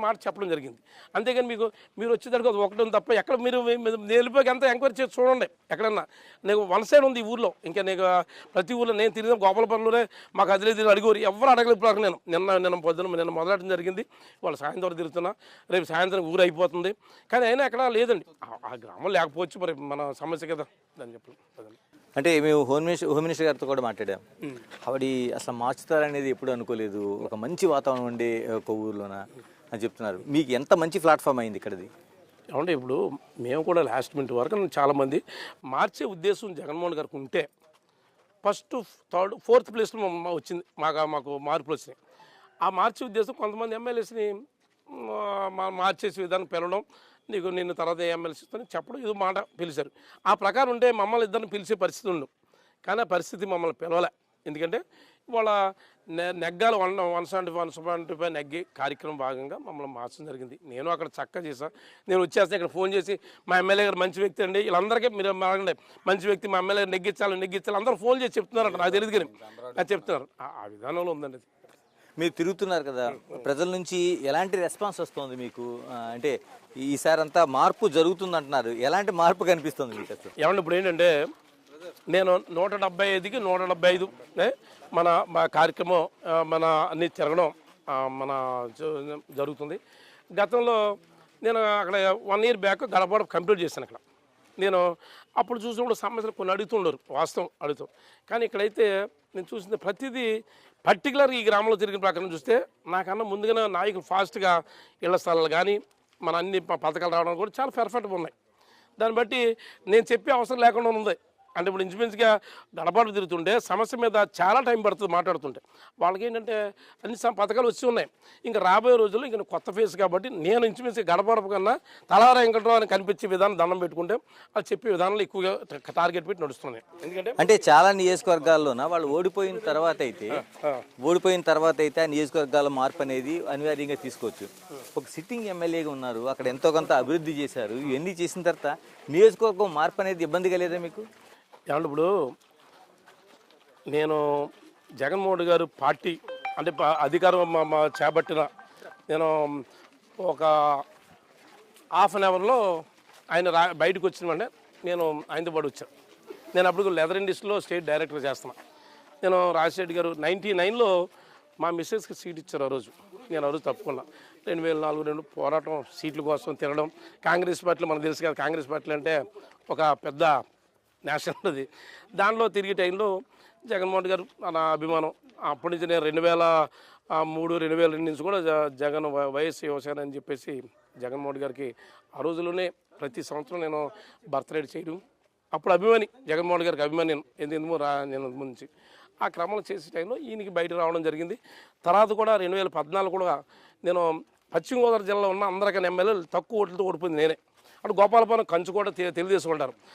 మాట చెప్పడం జరిగింది. అంతేగాని మీరు వచ్చేసరికి ఒకటి ఉంది తప్ప ఎక్కడ మీరు వెళ్ళిపోయి అంతా ఎంక్వైరీ చేసి చూడండి. ఎక్కడన్నా నీకు వన్ సైడ్ ఉంది ఈ ఊర్లో, ఇంకా నీకు ప్రతి ఊర్లో నేను తిరిగిన గోపాలపురంలోనే మాకు అది లేదు అడిగోరు, ఎవరు అడగలేదు. ఇప్పుడు నిన్న పొద్దున నిన్న మొదలెట్టడం జరిగింది. వాళ్ళు సాయంత్రం తిరుగుతున్నా, రేపు సాయంత్రం ఊరు అయిపోతుంది. కానీ అయినా ఎక్కడ లేదండి. ఆ గ్రామం లేకపోవచ్చు, మరి మన సమస్య కదా అని చెప్పండి. అంటే మేము హోమ్ మినిస్టర్ గారితో కూడా మాట్లాడాం. ఆవిడ అసలు మార్చుతారనేది ఎప్పుడు అనుకోలేదు, ఒక మంచి వాతావరణం ఉండే ఒక ఊర్లోన అని చెప్తున్నారు. మీకు ఎంత మంచి ప్లాట్ఫామ్ అయింది ఇక్కడది? ఏమంటే ఇప్పుడు మేము కూడా లాస్ట్ మినిట్ వరకు చాలామంది మార్చే ఉద్దేశం జగన్మోహన్ గారికి ఉంటే ఫస్ట్, థర్డ్, ఫోర్త్ ప్లేస్లో వచ్చింది. మాకు మార్పులు వచ్చినాయి. ఆ మార్చే ఉద్దేశం కొంతమంది ఎమ్మెల్యేస్ని మార్చేసి విధానం పిలవడం, నిన్ను తర్వాత ఎమ్మెల్యేస్తో చెప్పడం, ఇది మాట పిలిచారు. ఆ ప్రకారం ఉంటే మమ్మల్ని ఇద్దరిని పిలిచే పరిస్థితి ఉండు. కానీ ఆ పరిస్థితి మమ్మల్ని పిలవలే. ఎందుకంటే వాళ్ళ నెగ్గాలు 175 నెగ్గి కార్యక్రమం భాగంగా మమ్మల్ని మార్చడం జరిగింది. నేను అక్కడ చక్కగా చేశాను. నేను వచ్చేస్తే ఇక్కడ ఫోన్ చేసి మా ఎమ్మెల్యే గారు మంచి వ్యక్తి అండి, వీళ్ళందరికీ మీరు అడగండి, మంచి వ్యక్తి మా ఎమ్మెల్యే నెగ్గించాలి అందరూ ఫోన్ చేసి చెప్తున్నారంట. నాకు తెలియదు కానీ నాకు చెప్తున్నారు. ఆ విధానంలో ఉందండి. మీరు తిరుగుతున్నారు కదా, ప్రజల నుంచి ఎలాంటి రెస్పాన్స్ వస్తుంది మీకు? అంటే ఈసారి అంతా మార్పు జరుగుతుంది అంటున్నారు, ఎలాంటి మార్పు కనిపిస్తుంది మీకు అసలు? ఏమంటే ఇప్పుడు ఏంటంటే నేను 175కి 175 మా కార్యక్రమం అన్ని తిరగడం జరుగుతుంది. గతంలో నేను అక్కడ 1 year బ్యాక్ గడపడ కంప్లీట్ చేశాను. అక్కడ నేను అప్పుడు చూసినప్పుడు సమస్యలు కొన్ని అడుగుతుండరు, వాస్తవం అడుగుతాం. కానీ ఇక్కడైతే నేను చూసింది ప్రతిదీ పర్టికులర్ ఈ గ్రామంలో తిరిగిన ప్రకారం చూస్తే నాకన్నా ముందుగానే నాయకులు ఫాస్ట్గా ఇళ్ల స్థలాలు కానీ మన అన్ని పథకాలు రావడం కూడా చాలా పర్ఫెక్ట్గా ఉన్నాయి. దాన్ని బట్టి నేను చెప్పే అవసరం లేకుండా ఉంది. అంటే ఇప్పుడు ఇంచుమించుగా గడపడు తిరుగుతుంటే సమస్య మీద చాలా టైం పడుతుంది మాట్లాడుతుంటే. వాళ్ళకి ఏంటంటే అన్ని పథకాలు వచ్చి ఉన్నాయి. ఇంకా రాబోయే రోజుల్లో ఇంకా కొత్త ఫేస్ కాబట్టి నేను ఇంచుమించుగా గడపడపు కన్నా తలారా వెంకటరావు అని కనిపించే విధానం దండం పెట్టుకుంటే అది చెప్పే విధానంలో ఎక్కువగా టార్గెట్ పెట్టి నడుస్తున్నాయి. ఎందుకంటే అంటే చాలా నియోజకవర్గాల్లోన వాళ్ళు ఓడిపోయిన తర్వాత అయితే ఆ నియోజకవర్గాల మార్పు అనేది అనివార్యంగా తీసుకోవచ్చు. ఒక సిట్టింగ్ ఎమ్మెల్యేగా ఉన్నారు, అక్కడ ఎంతో కొంత అభివృద్ధి చేశారు. ఇవన్నీ చేసిన తర్వాత నియోజకవర్గం మార్పు అనేది ఇబ్బందిగా లేదా మీకు? ఏమంటే ఇప్పుడు నేను జగన్మోహన్ గారు పార్టీ అంటే అధికారం చేపట్టిన నేను ఒక ½ an hourలో ఆయన బయటకు వచ్చినమంటే నేను ఆయనతో పాటు వచ్చాను. నేను అప్పుడు లెదర్ ఇండస్ట్రీలో స్టేట్ డైరెక్టర్ చేస్తున్నాను. నేను రాజశేఖర్ గారు 99లో మా మిస్సెస్కి సీట్ ఇచ్చారు. ఆ రోజు నేను ఆ రోజు తప్పుకున్నా. 2004 పోరాటం సీట్ల కోసం తిరగడం. కాంగ్రెస్ పార్టీలో మనకు తెలుసు కదా, కాంగ్రెస్ పార్టీలు అంటే ఒక పెద్ద నేషనల్ అది. దానిలో తిరిగే టైంలో జగన్మోహన్ గారు నా అభిమానం. అప్పటి నుంచి నేను 2003, 2002 నుంచి కూడా జగన్ వైఎస్ యువసేన అని చెప్పేసి జగన్మోహన్ గారికి ఆ రోజుల్లోనే ప్రతి సంవత్సరం నేను బర్త్డే చేయడం. అప్పుడు అభిమాని, జగన్మోహన్ గారికి అభిమాని ఎందుకు నేను నుంచి ఆ క్రమంలో చేసే టైంలో ఈయనకి బయట రావడం జరిగింది. తర్వాత కూడా 2014 కూడా నేను పశ్చిమ గోదావరి జిల్లాలో ఉన్న అందరికన్నా ఎమ్మెల్యేలు తక్కువ ఓట్లతో ఓడిపోయింది నేనే. అటు గోపాలపురం కంచు కూడా తెలుగుదేశం ఉంటారు.